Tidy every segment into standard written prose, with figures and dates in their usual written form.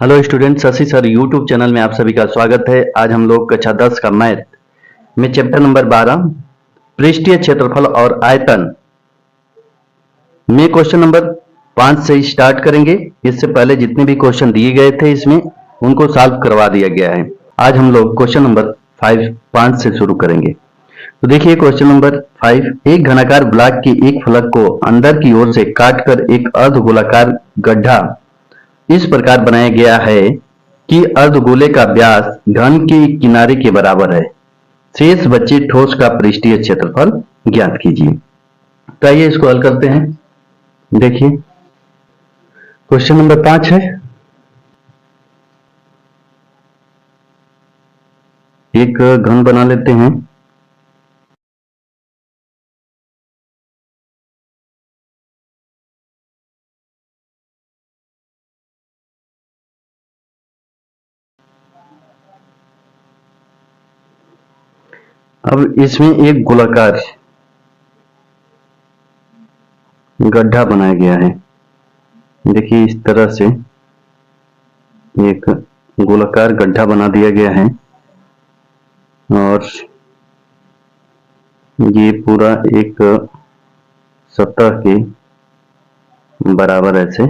Hello student, Shashi sir YouTube channel में आप सभी का स्वागत है। आज हम लोग कक्षा 10 का मैथ में चैप्टर नंबर 12 पृष्ठीय क्षेत्रफल और आयतन में क्वेश्चन नंबर 5 से स्टार्ट करेंगे। इससे पहले जितने भी क्वेश्चन दिए गए थे इसमें उनको सॉल्व करवा दिया गया है। आज हम लोग क्वेश्चन नंबर 5 से शुरू करेंगे। तो देखिए क्वेश्चन नंबर 5, एक घनाकार ब्लॉक की एक फलक को अंदर की ओर से काटकर एक अर्धगोलाकार गड्ढा इस प्रकार बनाया गया है कि अर्धगोले का व्यास घन के किनारे के बराबर है। शेष बचे ठोस का पृष्ठीय क्षेत्रफल ज्ञात कीजिए। तो आइए इसको हल करते हैं। देखिए क्वेश्चन नंबर 5 है, एक घन बना लेते हैं। अब इसमें एक गोलाकार गड्ढा बनाया गया है। देखिए इस तरह से एक गोलाकार गड्ढा बना दिया गया है और ये पूरा एक सतह के बराबर ऐसे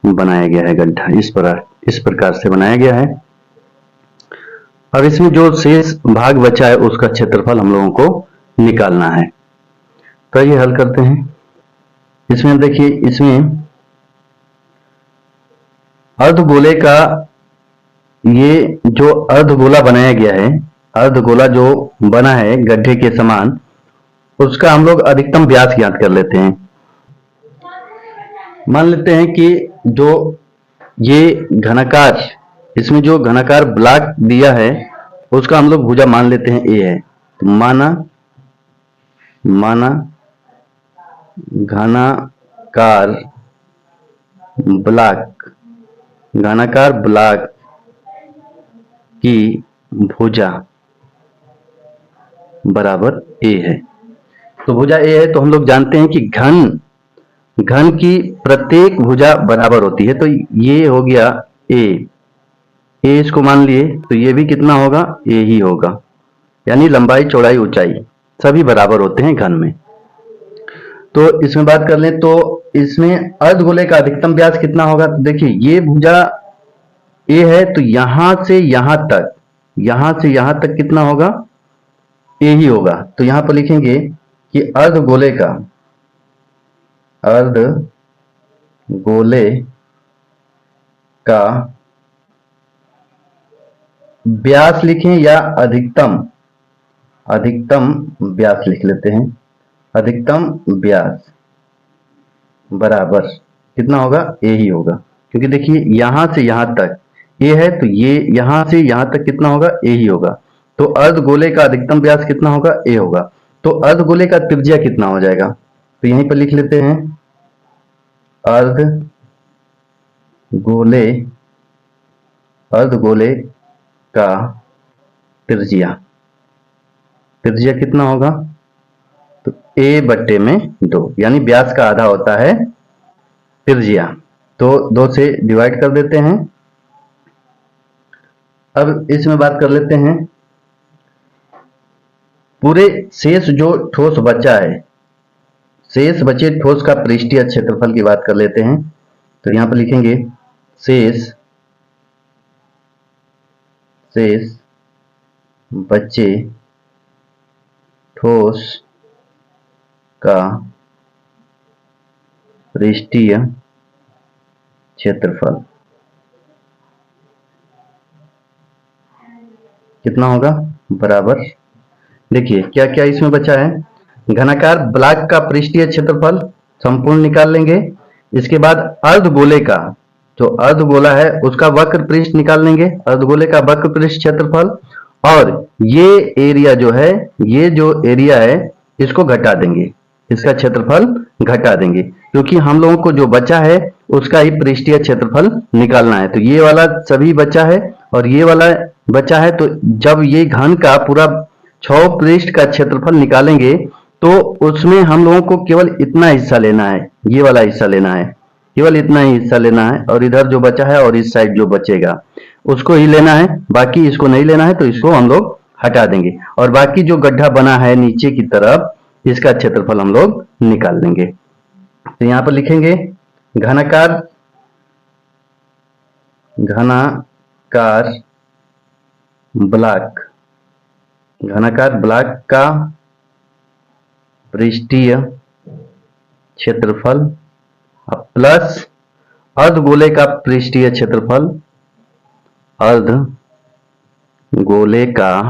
बनाया गया है गड्ढा। इस प्रकार से बनाया गया है। और इसमें जो शेष भाग बचा है उसका क्षेत्रफल हम लोगों को निकालना है। तो ये हल करते हैं। इसमें देखिए, इसमें अर्धगोले का ये जो अर्धगोला बनाया गया है, अर्धगोला जो बना है गड्ढे के समान, उसका हम लोग अधिकतम व्यास ज्ञात कर लेते हैं। मान लेते हैं कि जो ये घनाकार, इसमें जो घनाकार ब्लॉक दिया है उसका हम लोग भुजा मान लेते हैं ए है। तो माना घनाकार ब्लॉक की भुजा बराबर ए है। तो भुजा ए है तो हम लोग जानते हैं कि घन की प्रत्येक भुजा बराबर होती है। तो ये हो गया ए इसको मान लिए, तो ये भी कितना होगा, ए ही होगा। यानी लंबाई चौड़ाई ऊंचाई सभी बराबर होते हैं घन में। तो इसमें बात कर लें तो इसमें अर्धगोले का अधिकतम व्यास कितना होगा। तो देखिए ये भुजा ए है तो यहां से यहां तक कितना होगा, ए ही होगा। तो यहां पर लिखेंगे कि अर्धगोले का व्यास लिखें या अधिकतम व्यास लिख लेते हैं। अधिकतम व्यास बराबर कितना होगा, ए ही होगा। क्योंकि देखिए यहां से यहां तक ए है तो ये यहां से यहां तक कितना होगा, ए ही होगा। तो अर्धगोले का अधिकतम व्यास कितना होगा, ए होगा। तो अर्धगोले का त्रिज्या कितना हो जाएगा, तो यहीं पर लिख लेते हैं अर्धगोले का त्रिज्या कितना होगा, तो a बट्टे में 2, यानी व्यास का आधा होता है त्रिज्या। तो 2 से डिवाइड कर देते हैं। अब इसमें बात कर लेते हैं पूरे शेष जो ठोस बचा है, शेष बचे ठोस का पृष्ठीय क्षेत्रफल की बात कर लेते हैं। तो यहां पर लिखेंगे शेष बचे ठोस का पृष्ठीय क्षेत्रफल कितना होगा, बराबर। देखिए क्या क्या इसमें बचा है, घनाकार ब्लॉक का पृष्ठीय क्षेत्रफल संपूर्ण निकाल लेंगे। इसके बाद अर्धगोले का, जो अर्धगोला है उसका वक्र पृष्ठ निकाल लेंगे, अर्धगोले का वक्र पृष्ठ क्षेत्रफल। और ये एरिया जो है, ये जो एरिया है इसको घटा देंगे, इसका क्षेत्रफल घटा देंगे, क्योंकि हम लोगों को जो बचा है उसका ही पृष्ठीय क्षेत्रफल निकालना है। तो ये वाला सभी बचा है और ये वाला बचा है। तो जब ये घन का पूरा 6 पृष्ठ का क्षेत्रफल निकालेंगे तो उसमें हम लोगों को केवल इतना हिस्सा लेना है, ये वाला हिस्सा लेना है। केवल इतना ही हिस्सा लेना है और इधर जो बचा है और इस साइड जो बचेगा उसको ही लेना है, बाकी इसको नहीं लेना है, तो इसको हम लोग हटा देंगे और बाकी जो गड्ढा बना है नीचे की तरफ इसका क्षेत्रफल हम लोग निकाल लेंगे। तो यहां पर लिखेंगे घनाकार घनाकार ब्लॉक का पृष्ठीय क्षेत्रफल प्लस अर्धगोले का पृष्ठीय क्षेत्रफल, अर्धगोले का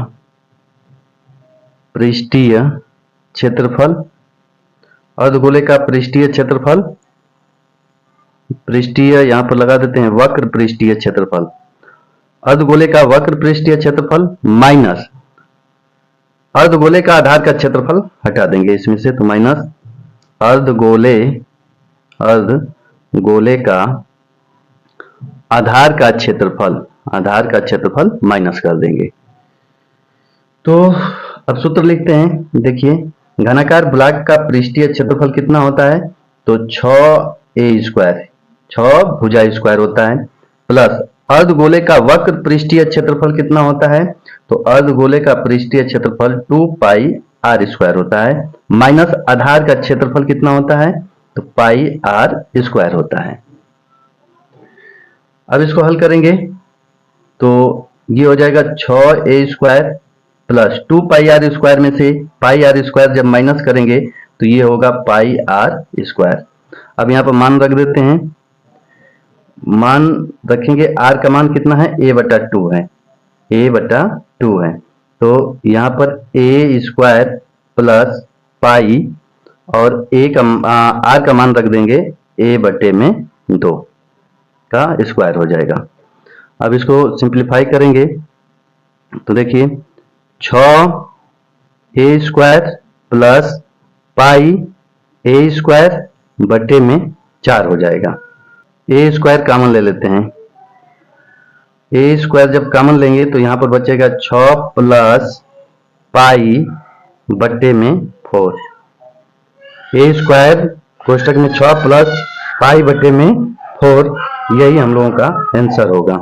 पृष्ठीय क्षेत्रफल, अर्धगोले का पृष्ठीय क्षेत्रफल, पृष्ठीय यहां पर लगा देते हैं वक्र पृष्ठीय क्षेत्रफल, अर्धगोले का वक्र पृष्ठीय क्षेत्रफल माइनस अर्धगोले का आधार का क्षेत्रफल हटा देंगे इसमें से, तो माइनस अर्धगोले का आधार का क्षेत्रफल माइनस कर देंगे। तो अब सूत्र लिखते हैं, देखिए घनाकार ब्लॉक का पृष्ठीय क्षेत्रफल कितना होता है, तो 6a², 6 भुजा स्क्वायर होता है, प्लस अर्धगोले का वक्र पृष्ठीय क्षेत्रफल कितना होता है, तो अर्धगोले का पृष्ठीय क्षेत्रफल 2πr² होता है, माइनस आधार का क्षेत्रफल कितना होता है, तो πr² होता है। अब इसको हल करेंगे तो ये हो जाएगा 6a² प्लस 2πr² में से πr² जब माइनस करेंगे तो ये होगा πr²। अब यहाँ पर मान रख देते हैं, मान रखेंगे r का मान कितना है, a/2 है, a/2 है, तो यहाँ पर a² प्लस पाई और r का मान रख देंगे a/2 का स्क्वायर हो जाएगा। अब इसको सिंप्लीफाई करेंगे तो देखिए 6a² प्लस पाई a²/4 हो जाएगा। a² कॉमन ले लेते हैं, a² जब कॉमन लेंगे तो यहाँ पर बचेगा 6 प्लस π/4, a² कोष्टक में 6 प्लस π/4, यही हम लोगों का आंसर होगा।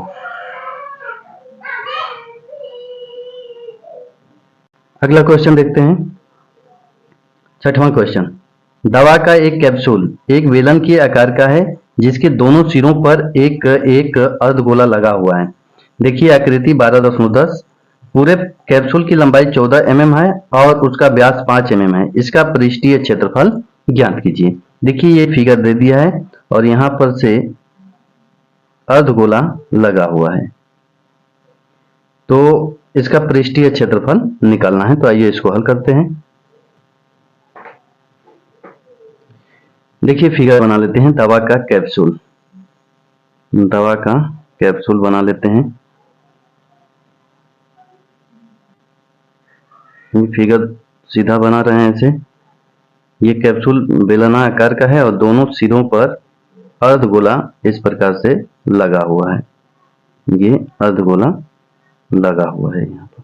अगला क्वेश्चन देखते हैं, 6वां क्वेश्चन। दवा का एक कैप्सूल एक वेलन के आकार का है जिसके दोनों सिरों पर एक एक अर्धगोला लगा हुआ है। देखिए आकृति 12.10, पूरे कैप्सूल की लंबाई 14 mm है और उसका व्यास 5 mm है। इसका पृष्ठीय क्षेत्रफल ज्ञात कीजिए। देखिए ये फिगर दे दिया है और यहां पर से अर्धगोला लगा हुआ है, तो इसका पृष्ठीय क्षेत्रफल निकालना है। तो आइए इसको हल करते हैं। देखिए फिगर बना लेते हैं, दवा का कैप्सूल बना लेते हैं। फिगर सीधा बना रहे हैं ऐसे। ये कैप्सूल बेलना आकार का है और दोनों सिरों पर अर्धगोला इस प्रकार से लगा हुआ है। ये अर्धगोला लगा हुआ है यहाँ पर,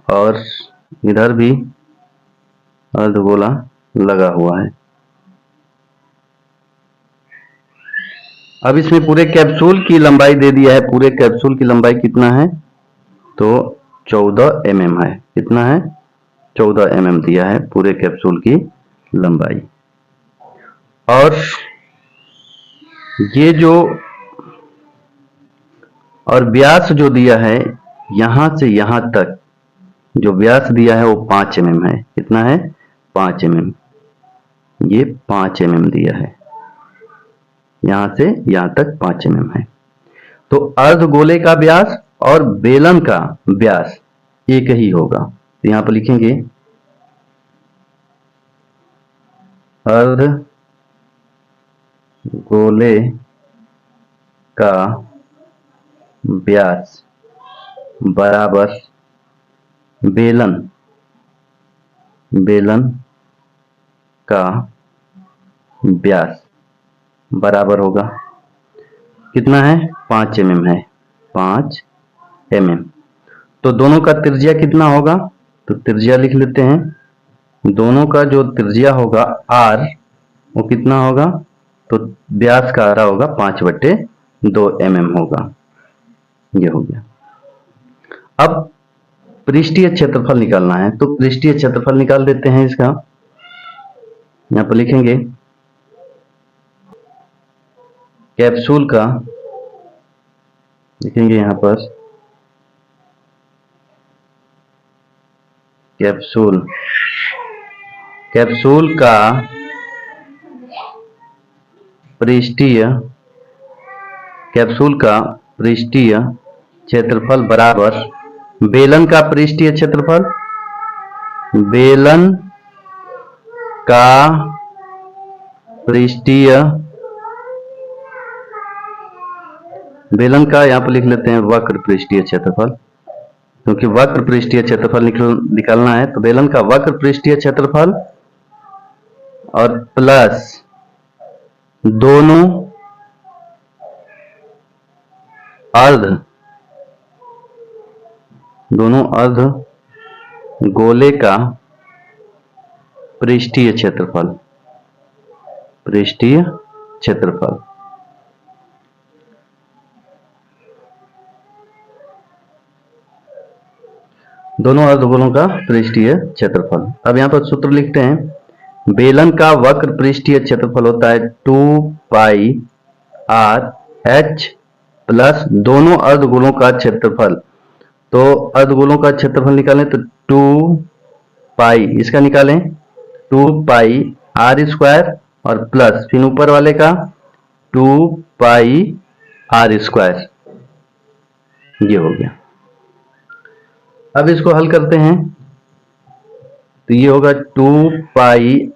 और इधर भी अर्धगोला लगा हुआ है। अब इसमें पूरे कैप्सूल की लंबाई दे दिया है। पूरे कैप्सूल की लंबाई कितना है, तो 14 mm है। कितना है, 14 mm दिया है पूरे कैप्सूल की लंबाई। और ये जो और व्यास जो दिया है यहां से यहां तक जो व्यास दिया है वो 5 mm है। कितना है, 5 mm। ये 5 mm दिया है, यहां से यहां तक 5 mm है। तो अर्धगोले का व्यास और बेलन का व्यास एक ही होगा। तो यहां पर लिखेंगे अर्धगोले का व्यास बराबर बेलन का व्यास बराबर होगा, कितना है, 5 mm है, 5 mm। तो दोनों का त्रिज्या कितना होगा, तो त्रिज्या लिख लेते हैं। दोनों का जो त्रिज्या होगा r, वो कितना होगा, तो व्यास का आरा होगा 5/2 mm होगा। ये हो गया। अब पृष्ठीय क्षेत्रफल निकालना है, तो पृष्ठीय क्षेत्रफल निकाल देते हैं इसका। यहां पर लिखेंगे कैप्सूल का, लिखेंगे यहां पर कैप्सूल का पृष्ठीय क्षेत्रफल बराबर बेलन का पृष्ठीय क्षेत्रफल, बेलन का यहां पर लिख लेते हैं वक्र पृष्ठीय क्षेत्रफल, क्योंकि वक्र पृष्ठीय क्षेत्रफल निकालना है। तो बेलन का वक्र पृष्ठीय क्षेत्रफल और प्लस दोनों अर्ध गोले का पृष्ठीय क्षेत्रफल, दोनों अर्धगोलों का पृष्ठीय क्षेत्रफल। अब यहां पर सूत्र लिखते हैं, बेलन का वक्र पृष्ठीय क्षेत्रफल होता है 2πr/h प्लस दोनों अर्धगोलों का क्षेत्रफल। तो अर्धगोलों का क्षेत्रफल निकालें तो 2π, इसका निकालें 2πr² और प्लस फिर ऊपर वाले का 2πr²। ये हो गया। अब इसको हल करते हैं तो ये होगा 2πrh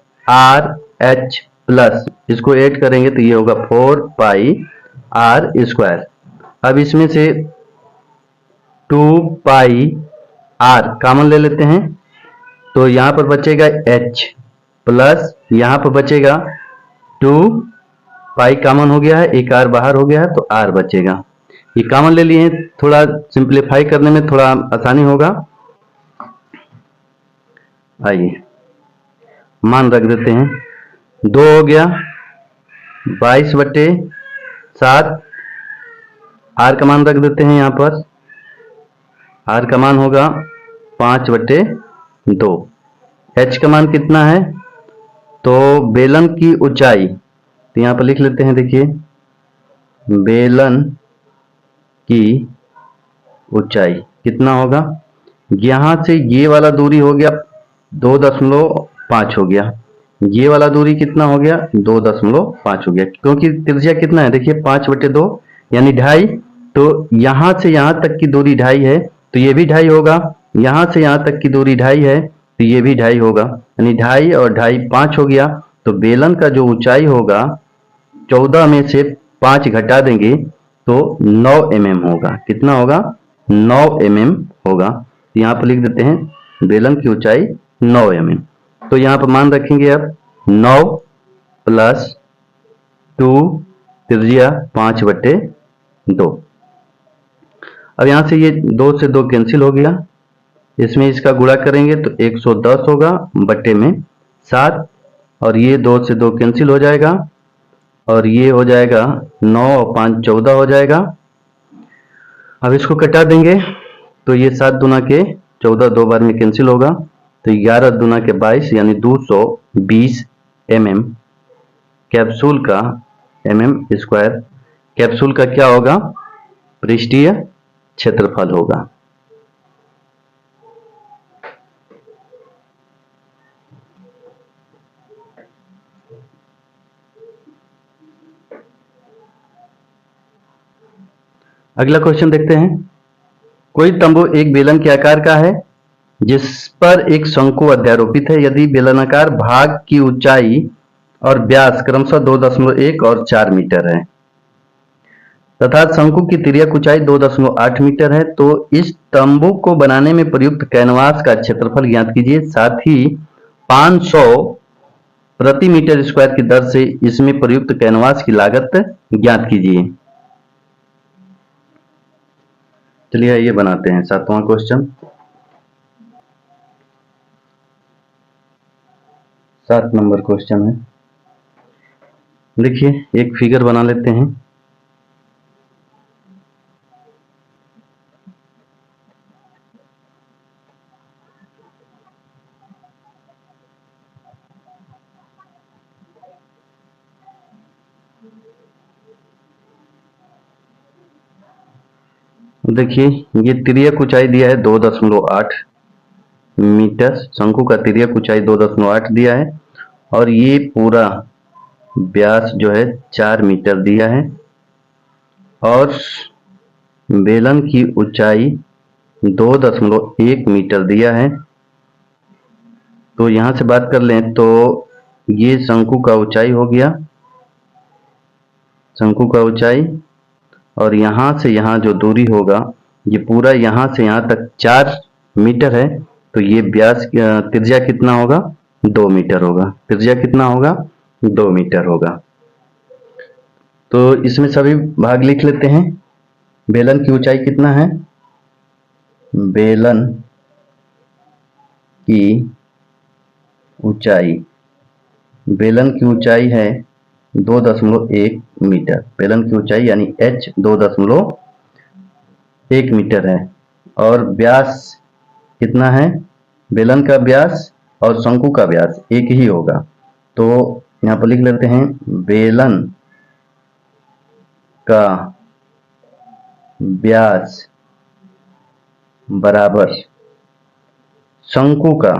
प्लस इसको ऐड करेंगे तो ये होगा 4πr²। अब इसमें से 2πr कॉमन ले लेते हैं, तो यहां पर बचेगा h प्लस यहां पर बचेगा 2π कॉमन हो गया है, एक r बाहर हो गया है तो r बचेगा। ये कॉमन ले लिए हैं, थोड़ा सिंप्लीफाई करने में थोड़ा आसानी होगा। आइए मान रख देते हैं, 2 हो गया 22/7, r का मान रख देते हैं यहां पर, r का मान होगा 5/2। h का मान कितना है, तो बेलन की ऊंचाई, तो यहां पर लिख लेते हैं, देखिए बेलन की ऊंचाई कितना होगा, यहां से ये वाला दूरी हो गया 2.5 हो गया, ये वाला दूरी कितना हो गया 2.5 हो गया, क्योंकि त्रिज्या कितना है देखिए 5/2 यानी 2.5। तो यहां से यहां तक की दूरी 2.5 है तो ये भी 2.5 होगा, यहां से यहां तक की दूरी 2.5 है तो ये भी 2.5 होगा, यानी 2.5 और 2.5 5 हो गया। तो बेलन का जो ऊंचाई होगा 14 में से 5 घटा देंगे तो 9 mm होगा। कितना होगा 9 mm होगा। तो यहाँ पर लिख देते हैं बेलन की ऊंचाई 9 mm। तो यहाँ पर मान रखेंगे अब 9 प्लस 2 त्रिज्या 5/2। अब यहाँ से ये 2 से 2 कैंसिल हो गया, इसमें इसका गुणा करेंगे तो 110 होगा बटे में 7, और ये 2 से 2 कैंसिल हो जाएगा और ये हो जाएगा 9 और 5 14 हो जाएगा। अब इसको कटा देंगे तो ये 7 दूना के 14 2 बार में कैंसिल होगा, तो 11 दूना के 22 यानी 220 mm कैप्सूल का mm², कैप्सूल का क्या होगा पृष्ठीय क्षेत्रफल होगा। अगला क्वेश्चन देखते हैं, कोई तंबू एक बेलन के आकार का है जिस पर एक शंकु अध्यारोपित है। यदि बेलनाकार भाग की ऊंचाई और व्यास क्रमशः 2.1 और 4 मीटर है तथा शंकु की तिर्यक ऊंचाई 2.8 मीटर है, तो इस तंबू को बनाने में प्रयुक्त कैनवास का क्षेत्रफल ज्ञात कीजिए, साथ ही 500 प्रति मीटर स्क्वायर की दर से इसमें प्रयुक्त कैनवास की लागत ज्ञात कीजिए। चलिए ये बनाते हैं 7वां क्वेश्चन। 7 नंबर क्वेश्चन है, देखिए एक फिगर बना लेते हैं। देखिए ये तिर्यक ऊंचाई दिया है 2.8 मीटर, शंकु का तिर्यक ऊंचाई 2.8 दिया है और ये पूरा व्यास जो है 4 मीटर दिया है और बेलन की ऊंचाई 2.1 मीटर दिया है। तो यहां से बात कर लें तो ये शंकु का ऊंचाई हो गया, शंकु का ऊंचाई, और यहां से यहां जो दूरी होगा ये पूरा यहां से यहां तक 4 मीटर है। तो ये व्यास त्रिज्या कितना होगा? 2 मीटर होगा। त्रिज्या कितना होगा? 2 मीटर होगा। तो इसमें सभी भाग लिख लेते हैं। बेलन की ऊंचाई कितना है? बेलन की ऊंचाई, बेलन की ऊंचाई है 2.1 मीटर। बेलन की ऊंचाई यानी h 2.1 मीटर है और व्यास कितना है? बेलन का व्यास और शंकु का व्यास एक ही होगा। तो यहां पर लिख लेते हैं बेलन का व्यास बराबर शंकु का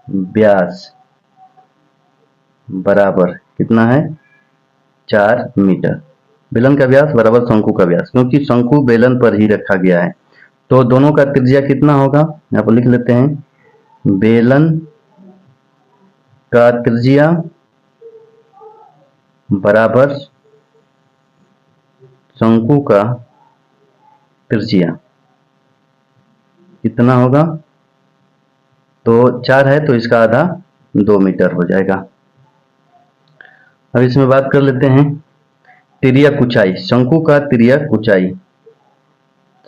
व्यास बराबर कितना है? 4 मीटर। बेलन का व्यास बराबर शंकु का व्यास, क्योंकि शंकु बेलन पर ही रखा गया है। तो दोनों का त्रिज्या कितना होगा? यहाँ पर लिख लेते हैं बेलन का त्रिज्या बराबर शंकु का त्रिज्या कितना होगा? तो 4 है तो इसका आधा 2 मीटर हो जाएगा। अब इसमें बात कर लेते हैं तिर्यक ऊंचाई, शंकु का तिर्यक ऊंचाई।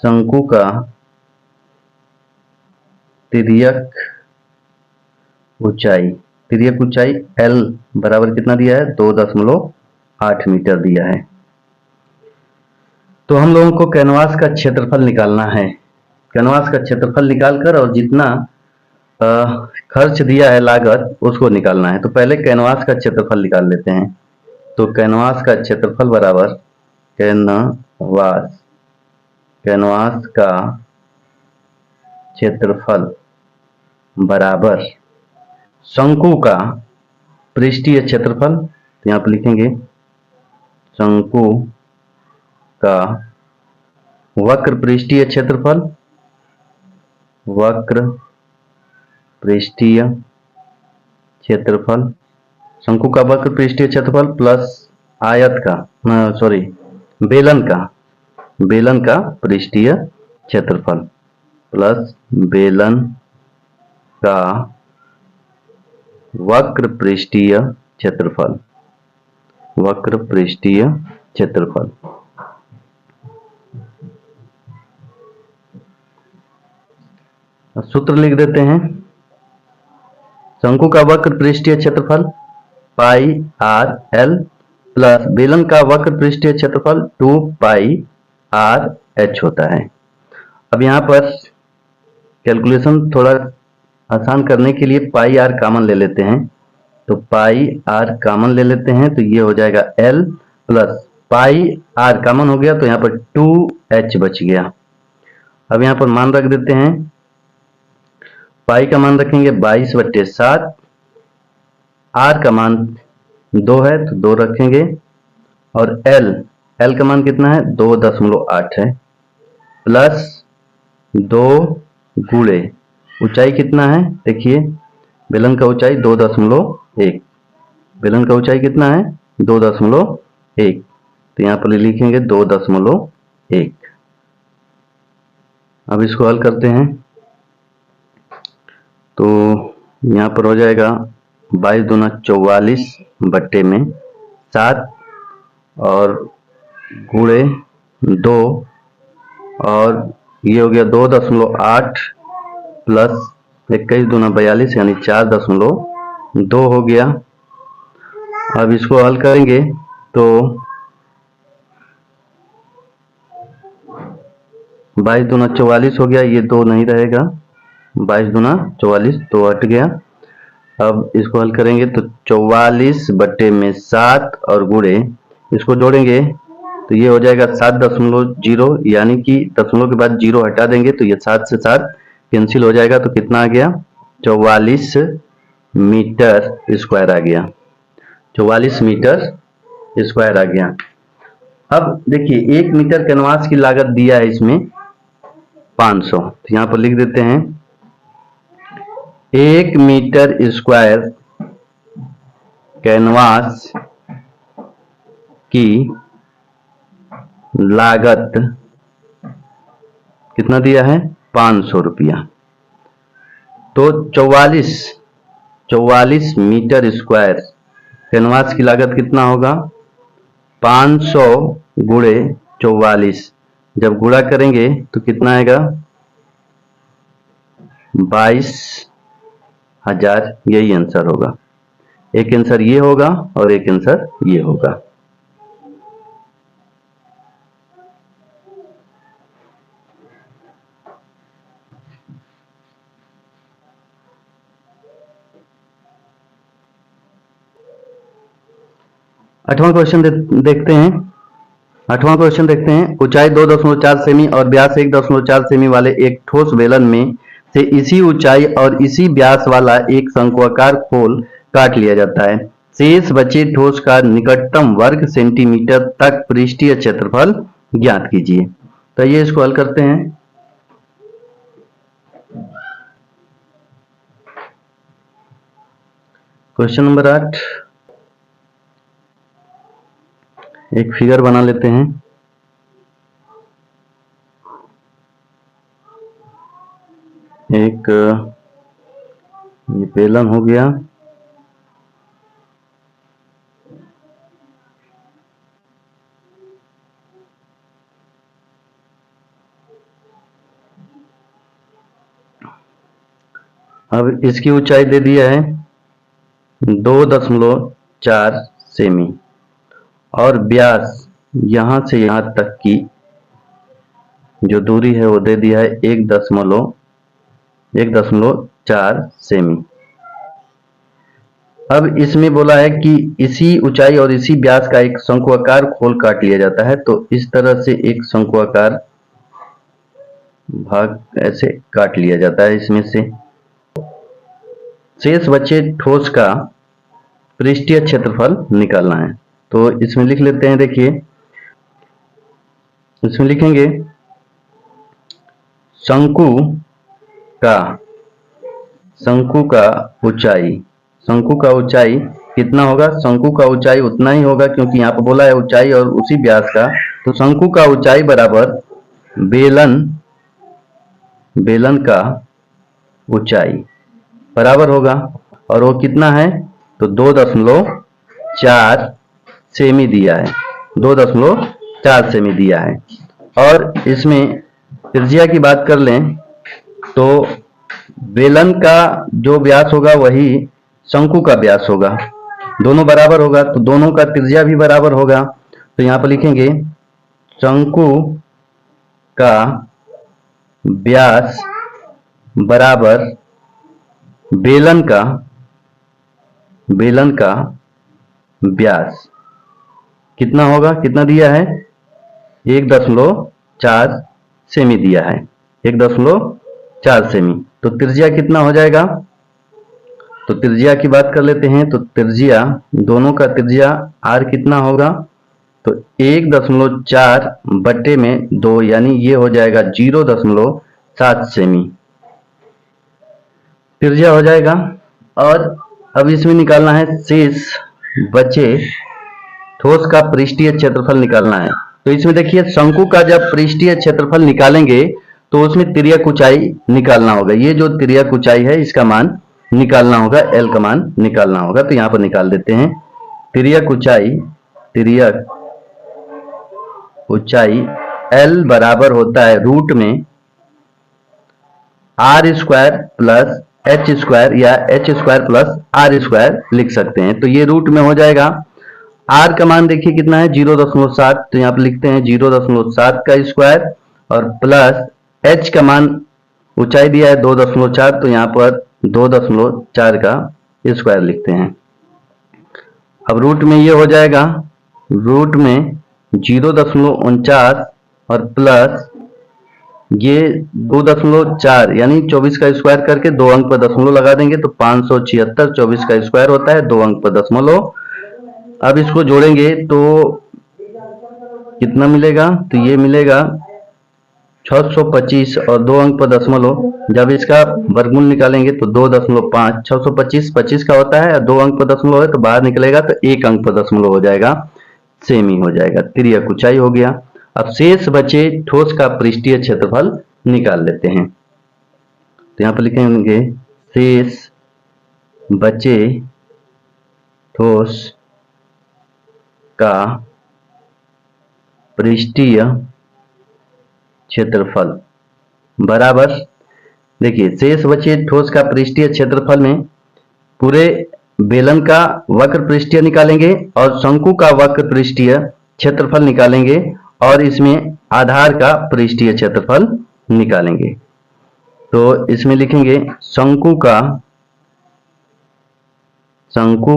शंकु का तिर्यक ऊंचाई, तिर्यक ऊंचाई L बराबर कितना दिया है? 2.8 मीटर दिया है। तो हम लोगों को कैनवास का क्षेत्रफल निकालना है। कैनवास का क्षेत्रफल निकालकर और जितना खर्च दिया है लागत उसको निकालना है। तो पहले कैनवास का क्षेत्रफल निकाल लेते हैं। तो कैनवास का क्षेत्रफल बराबर कैनवास का क्षेत्रफल बराबर शंकु का पृष्ठीय क्षेत्रफल। तो यहाँ पर लिखेंगे शंकु का वक्र पृष्ठीय क्षेत्रफल, वक्र पृष्ठीय क्षेत्रफल, शंकु का वक्र पृष्ठीय क्षेत्रफल प्लस आयत का बेलन का पृष्ठीय क्षेत्रफल प्लस बेलन का वक्र पृष्ठीय क्षेत्रफल, वक्र पृष्ठीय क्षेत्रफल। सूत्र लिख देते हैं। शंकु का वक्र पृष्ठीय क्षेत्रफल पाई आर एल प्लस बेलन का वक्र पृष्ठीय क्षेत्रफल 2 पाई आर एच होता है। अब यहाँ पर कैलकुलेशन थोड़ा आसान करने के लिए पाई आर कॉमन ले लेते हैं। तो पाई आर कॉमन ले लेते हैं तो ये हो जाएगा L plus pi R common हो गया तो यहाँ पर 2h बच गया। अब यहाँ पर मान रख देते हैं। पाई का मान रखेंगे 22/7, आर का मान 2 है तो 2 रखेंगे और एल का मान कितना है? 2.8 है प्लस 2 गुणे ऊंचाई कितना है? देखिए बेलन का ऊंचाई 2.1, बेलन का ऊंचाई कितना है? 2.1, तो यहाँ पर लिखेंगे 2.1। अब इसको हल करते हैं तो यहाँ पर हो जाएगा 22 दूना 44/7 और गुणे 2 और ये हो गया 2.8 प्लस 21 दूना 42 यानी 4.1 2 हो गया। अब इसको हल करेंगे तो 22 दूना 44 हो गया, ये 2 नहीं रहेगा, 22 दूना 44 तो हट गया। अब इसको हल करेंगे तो 44 बटे में 7 और गुणे इसको जोड़ेंगे तो ये हो जाएगा 7.0, यानी कि दशमलव के बाद 0 हटा देंगे तो ये 7 से 7 कैंसिल हो जाएगा। तो कितना आ गया? 44 मीटर स्क्वायर आ गया। 44 मीटर स्क्वायर आ गया। अब देखिए 1 मीटर कैनवास की लागत दिया है इसमें 500, तो यहां पर लिख देते हैं 1 मीटर स्क्वायर कैनवास की लागत कितना दिया है? 500 रुपया। तो 44 मीटर स्क्वायर कैनवास की लागत कितना होगा? 500 गुणे 44, जब गुणा करेंगे तो कितना आएगा? 22,000। यही आंसर होगा। एक आंसर ये होगा और एक आंसर ये होगा। आठवां क्वेश्चन देखते हैं। आठवां क्वेश्चन देखते हैं। ऊंचाई 2.4 सेमी और व्यास 1.4 सेमी वाले एक ठोस बेलन में से इसी ऊंचाई और इसी व्यास वाला एक शंक्वाकार खोल काट लिया जाता है। शेष बचे ठोस का निकटतम वर्ग सेंटीमीटर तक पृष्ठीय क्षेत्रफल ज्ञात कीजिए। तो ये इसको हल करते हैं। क्वेश्चन नंबर 8, एक फिगर बना लेते हैं। एक ये बेलन हो गया, अब इसकी ऊंचाई दे दिया है 2.4 सेमी और व्यास यहां से यहां तक की जो दूरी है वो दे दिया है 1.4 सेमी। अब इसमें बोला है कि इसी ऊंचाई और इसी व्यास का एक शंक्वाकार खोल काट लिया जाता है। तो इस तरह से एक शंक्वाकार भाग ऐसे काट लिया जाता है। इसमें से शेष बचे ठोस का पृष्ठीय क्षेत्रफल निकालना है। तो इसमें लिख लेते हैं। देखिए इसमें लिखेंगे शंकु का ऊंचाई कितना होगा? शंकु का ऊंचाई उतना ही होगा क्योंकि यहाँ पर बोला है ऊंचाई और उसी व्यास का। तो शंकु का ऊंचाई बराबर बेलन का ऊंचाई बराबर होगा, और वो कितना है? तो 2.4 सेमी दिया है। 2.4 सेमी दिया है। और इसमें त्रिज्या की बात कर लें तो बेलन का जो व्यास होगा वही शंकु का व्यास होगा, दोनों बराबर होगा तो दोनों का त्रिज्या भी बराबर होगा। तो यहां पर लिखेंगे शंकु का व्यास बराबर बेलन का व्यास कितना होगा? कितना दिया है? 1.4 सेमी दिया है। 1.4 सेमी। तो त्रिज्या कितना हो जाएगा? तो त्रिज्या की बात कर लेते हैं। तो त्रिज्या, दोनों का त्रिज्या r कितना होगा? तो 1.4 बटे में 2, यानी ये हो जाएगा 0.7 सेमी त्रिज्या हो जाएगा। और अब इसमें निकालना है शेष बचे ठोस का पृष्ठीय क्षेत्रफल निकालना है। तो इसमें देखिए शंकु का जब पृष्ठीय क्षेत्रफल निकालेंगे तो उसमें तिर्यक ऊंचाई निकालना होगा। ये जो तिर्यक ऊंचाई है इसका मान निकालना होगा, L का मान निकालना होगा। तो यहां पर निकाल देते हैं। तिर्यक ऊंचाई L बराबर होता है रूट में r² प्लस एच स्क्वायर या H square plus R square लिख सकते हैं। तो ये रूट में हो जाएगा। आर का मान देखिए कितना है 0.7, तो यहाँ पर लिखते हैं 0.7 का स्क्वायर और प्लस एच का मान ऊंचाई दिया है 2.4, तो यहाँ पर 2.4 का स्क्वायर लिखते हैं। अब रूट में ये हो जाएगा, रूट में 0.49 और प्लस ये 2.4 यानी 24 का स्क्वायर करके 2 अंक पर दशमलव लगा देंगे तो 576, 24 का स्क्वायर होता है 2 अंक पर दशमलव। अब इसको जोड़ेंगे तो कितना मिलेगा, तो ये मिलेगा 625 और 2 अंक पर दशमलव। जब इसका वर्गमूल निकालेंगे तो 2.5, 625 25 का होता है और 2 अंक पर दशमलव है तो बाहर निकलेगा तो 1 अंक पर दशमलव हो जाएगा, सेम ही हो जाएगा। तिर्यक ऊंचाई हो गया। अब शेष बचे ठोस का पृष्ठीय क्षेत्रफल निकाल लेते हैं। तो यहां पर लिखेंगे शेष बचे ठोस का पृष्ठीय क्षेत्रफल बराबर, देखिए शेष बचे ठोस का पृष्ठीय क्षेत्रफल में पूरे बेलन का वक्र पृष्ठीय निकालेंगे और शंकु का वक्र पृष्ठीय क्षेत्रफल निकालेंगे और इसमें आधार का पृष्ठीय क्षेत्रफल निकालेंगे। तो इसमें लिखेंगे शंकु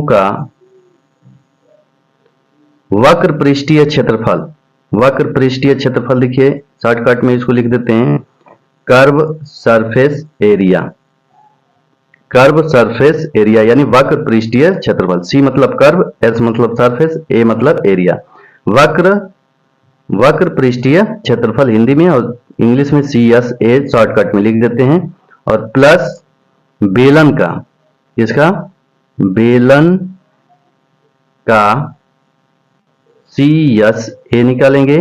का वक्र पृष्ठीय क्षेत्रफल। वक्र पृष्ठीय क्षेत्रफल देखिए शॉर्टकट में इसको लिख देते हैं curve surface area. Curve surface area यानी वक्र पृष्ठीय क्षेत्रफल। सी मतलब कर्व, एस मतलब सरफेस, ए मतलब एरिया। वक्र पृष्ठीय क्षेत्रफल हिंदी में और इंग्लिश में सी एस ए शॉर्टकट में लिख देते हैं और प्लस बेलन का, इसका बेलन का सी एस ए निकालेंगे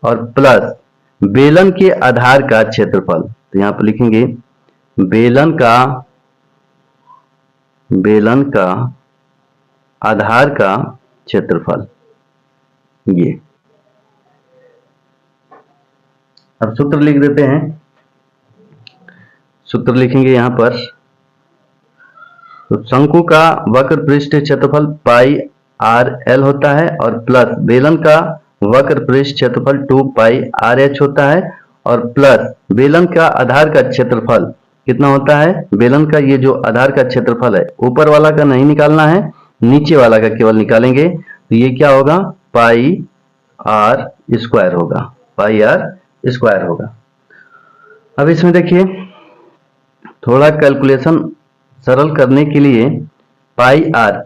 और प्लस बेलन के आधार का क्षेत्रफल। तो यहां पर लिखेंगे बेलन का आधार का क्षेत्रफल। ये अब सूत्र लिख देते हैं। सूत्र लिखेंगे यहां पर, तो शंकु का वक्र पृष्ठ क्षेत्रफल पाई आर एल होता है और प्लस बेलन का वक्र पृष्ठ क्षेत्रफल 2 पाई आर एच होता है और प्लस बेलन का आधार का क्षेत्रफल कितना होता है, बेलन का ये जो आधार का क्षेत्रफल है ऊपर वाला का नहीं निकालना है, नीचे वाला का केवल निकालेंगे। तो ये क्या होगा, पाई आर स्क्वायर होगा, पाई आर स्क्वायर होगा। अब इसमें देखिए थोड़ा कैलकुलेशन सरल करने के लिए पाई आर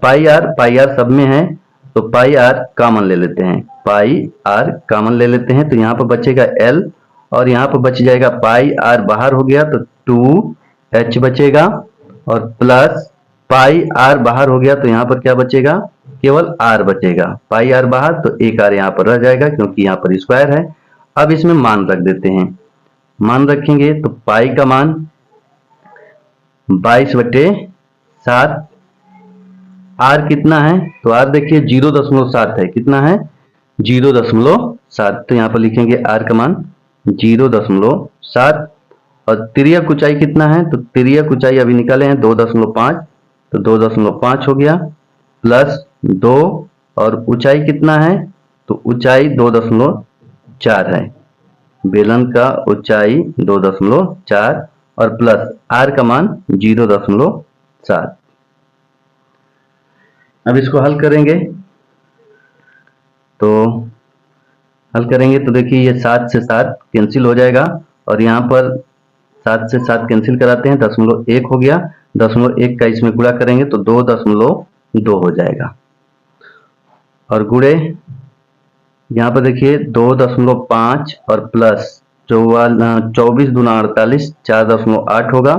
सब में है तो पाई आर कॉमन ले लेते हैं, पाई आर कॉमन ले लेते हैं। तो यहाँ पर बचेगा एल और यहाँ पर बच जाएगा पाई आर बाहर हो गया तो 2h बचेगा और प्लस पाई आर बाहर हो गया तो यहाँ पर क्या बचेगा, केवल आर बचेगा। पाई आर बाहर तो एक आर यहाँ पर रह जाएगा क्योंकि यहाँ पर स्क्वायर है। अब इसमें मान रख देते हैं। मान रखेंगे तो पाई का मान 22/7, आर कितना है, तो आर देखिए 0.7 है, कितना है 0.7, तो यहाँ पर लिखेंगे आर का मान 0.7 और तिर्यक ऊंचाई कितना है, तो तिर्यक ऊंचाई अभी निकाले हैं 2.5, तो 2.5 हो गया प्लस 2 और ऊंचाई कितना है, तो ऊंचाई 2.4 है, बेलन का ऊंचाई 2.4 और प्लस आर का मान 0.7। अब इसको हल करेंगे तो देखिए ये 7 से 7 कैंसिल हो जाएगा और यहाँ पर 7 से 7 कैंसिल कराते हैं, 0.1 हो गया, 0.1 का इसमें गुणा करेंगे तो 2.2 हो जाएगा और गुणे यहाँ पर देखिए 2.5 और प्लस 24 दूना 48, 4.8 होगा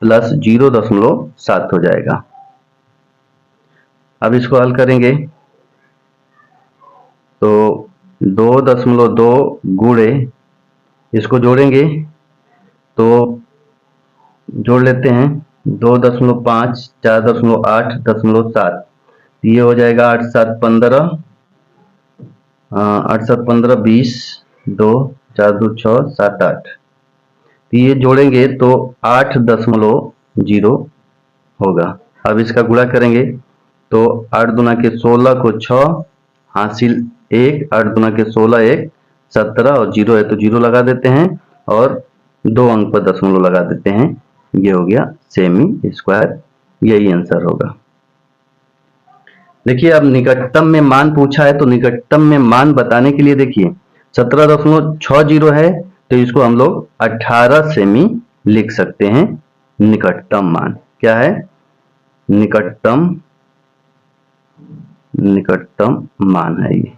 प्लस 0.7 हो जाएगा। अब इसको हल करेंगे तो 2.2 गुणे इसको जोड़ेंगे तो जोड़ लेते हैं 2.5, 4.8, 0.7, ये हो जाएगा 8 7 15, 8 7 15 20, 2 4 2 6 7 8, ये जोड़ेंगे तो 8.8 0 होगा। अब इसका गुणा करेंगे तो 8 दूना के 16 को 6 हासिल 1, 8 दूना के 16 1 17 और 0 है तो 0 लगा देते हैं और 2 अंक पर दशमलव लगा देते हैं। ये हो गया सेमी स्क्वायर, यही आंसर होगा। देखिए अब निकटतम में मान पूछा है तो निकटतम में मान बताने के लिए देखिए 17.60 है तो इसको हम लोग 18 सेमी लिख सकते हैं। निकटतम मान क्या है? निकटतम मान है ये।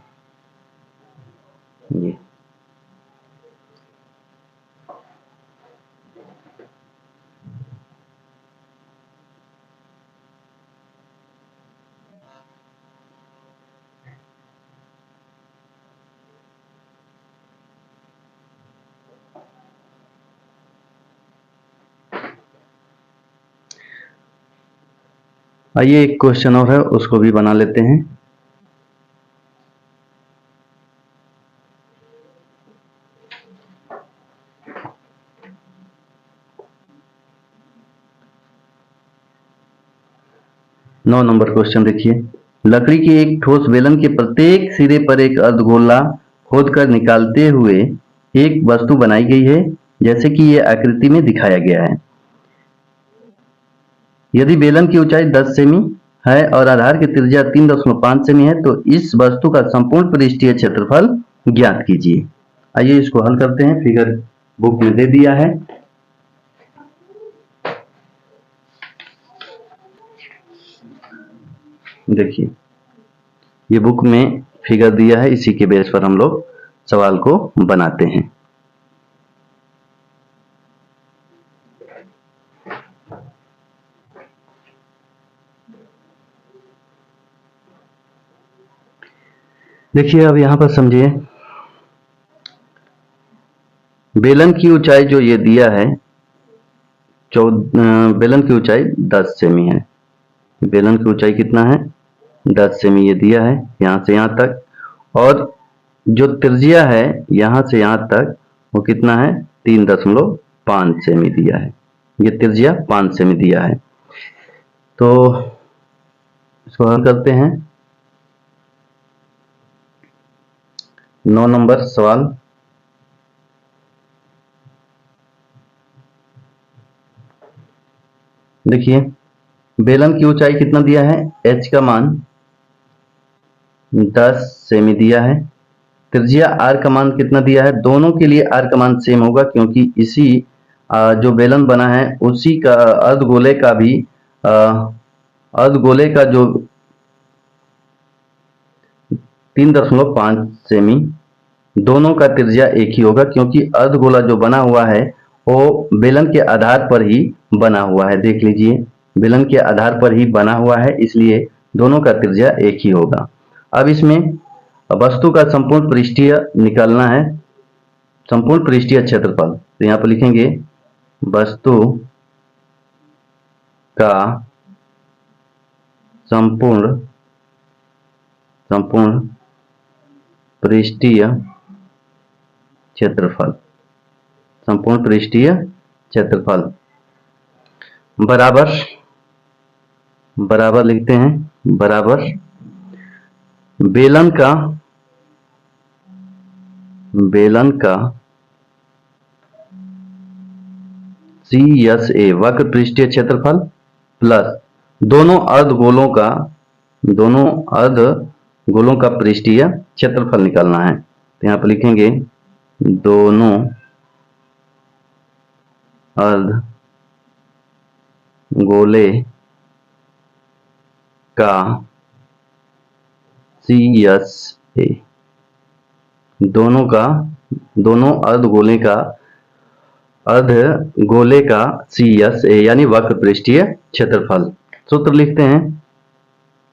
आइए एक क्वेश्चन और है उसको भी बना लेते हैं। नौ नंबर क्वेश्चन देखिए, लकड़ी की एक ठोस बेलन के प्रत्येक सिरे पर एक अर्धगोला खोदकर निकालते हुए एक वस्तु बनाई गई है जैसे कि यह आकृति में दिखाया गया है। यदि बेलन की ऊंचाई 10 सेमी है और आधार की त्रिज्या 3.5 सेमी है तो इस वस्तु का संपूर्ण पृष्ठीय क्षेत्रफल ज्ञात कीजिए। आइए इसको हल करते हैं, फिगर बुक में दे दिया है। देखिए ये बुक में फिगर दिया है, इसी के बेस पर हम लोग सवाल को बनाते हैं। देखिए अब यहां पर समझिए, बेलन की ऊंचाई जो ये दिया है बेलन की ऊंचाई 10 सेमी है। बेलन की ऊंचाई कितना है? 10 सेमी ये दिया है यहां से यहां तक, और जो त्रिज्या है यहां से यहां तक वो कितना है? 3.5 सेमी दिया है। ये त्रिज्या 5 सेमी दिया है। तो इसको हल करते हैं। 9 नंबर सवाल, देखिए बेलन की ऊंचाई कितना दिया है? h का मान 10 सेमी दिया है। त्रिज्या r का मान कितना दिया है? दोनों के लिए r का मान सेम होगा क्योंकि इसी जो बेलन बना है उसी का अर्धगोले का भी अर्धगोले का जो 3.5 सेमी, दोनों का त्रिज्या एक ही होगा क्योंकि अर्धगोला जो बना हुआ है वो बेलन के आधार पर ही बना हुआ है। देख लीजिए बेलन के आधार पर ही बना हुआ है, इसलिए दोनों का त्रिज्या एक ही होगा। अब इसमें वस्तु का संपूर्ण पृष्ठीय निकालना है, संपूर्ण पृष्ठीय क्षेत्रफल। तो यहां पर लिखेंगे वस्तु का संपूर्ण पृष्ठीय क्षेत्रफल, संपूर्ण पृष्ठीय क्षेत्रफल बराबर लिखते हैं, बराबर बेलन का CSA वक्र पृष्ठीय क्षेत्रफल प्लस दोनों अर्धगोलों का पृष्ठीय क्षेत्रफल निकालना है। तो यहां पर लिखेंगे दोनों अर्धगोले का CSA, दोनों अर्धगोले का CSA यानी वक्र पृष्ठीय क्षेत्रफल। सूत्र लिखते हैं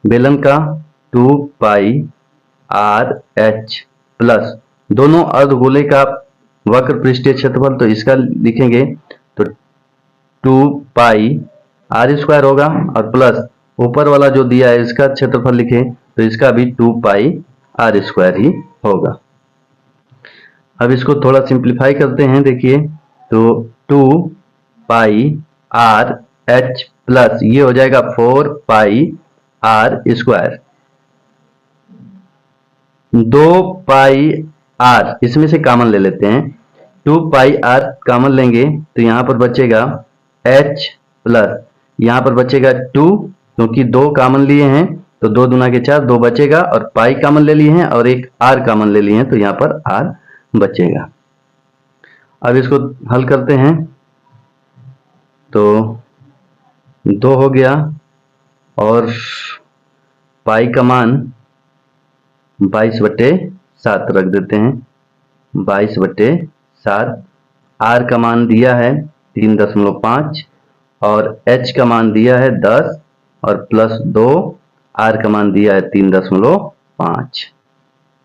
बेलन का 2 पाई RH प्लस दोनों अर्धगोले का वक्र पृष्ठीय क्षेत्रफल, तो इसका लिखेंगे तो 2 पाई r² होगा और प्लस ऊपर वाला जो दिया है इसका क्षेत्रफल लिखें तो इसका भी 2 पाई r² ही होगा। अब इसको थोड़ा सिंप्लीफाई करते हैं। देखिए तो 2 पाई r एच प्लस ये हो जाएगा 4 पाई आर स्क्वायर। 2 पाई आर इसमें से कॉमन ले लेते हैं, 2 पाई आर कॉमन लेंगे तो यहां पर बचेगा एच प्लस यहां पर बचेगा 2, क्योंकि 2 कॉमन लिए हैं तो 2 दूना के 4, 2 बचेगा, और पाई कॉमन ले लिए हैं और एक आर कॉमन ले लिए हैं तो यहां पर आर बचेगा। अब इसको हल करते हैं तो 2 हो गया और पाई का मान 22/7 रख देते हैं, 22/7। आर का मान दिया है 3.5 और एच का मान दिया है 10 और प्लस 2 आर का मान दिया है 3.5।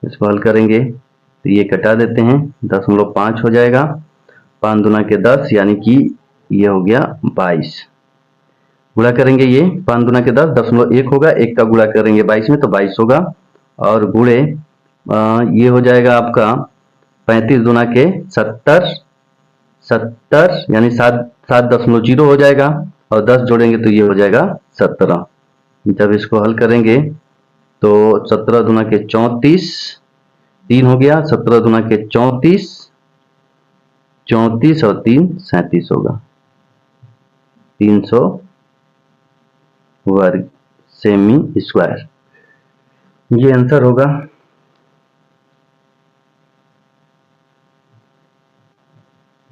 इसको हल करेंगे तो ये कटा देते हैं, 0.5 हो जाएगा, 5 दूना के 10 यानी कि ये हो गया 22। गुणा करेंगे ये 5 दूना के 10, 0.1 होगा, एक का गुणा करेंगे 22 में तो 22 होगा, और गुणे ये हो जाएगा आपका 35 दूना के 70, 70 यानी 7.0 हो जाएगा, और 10 जोड़ेंगे तो ये हो जाएगा 17। जब इसको हल करेंगे तो 17 दूना के 34, 3 हो गया, 17 दूना के 34, 34 और 3 37 होगा, 300 वर्ग सेमी स्क्वायर, ये आंसर होगा।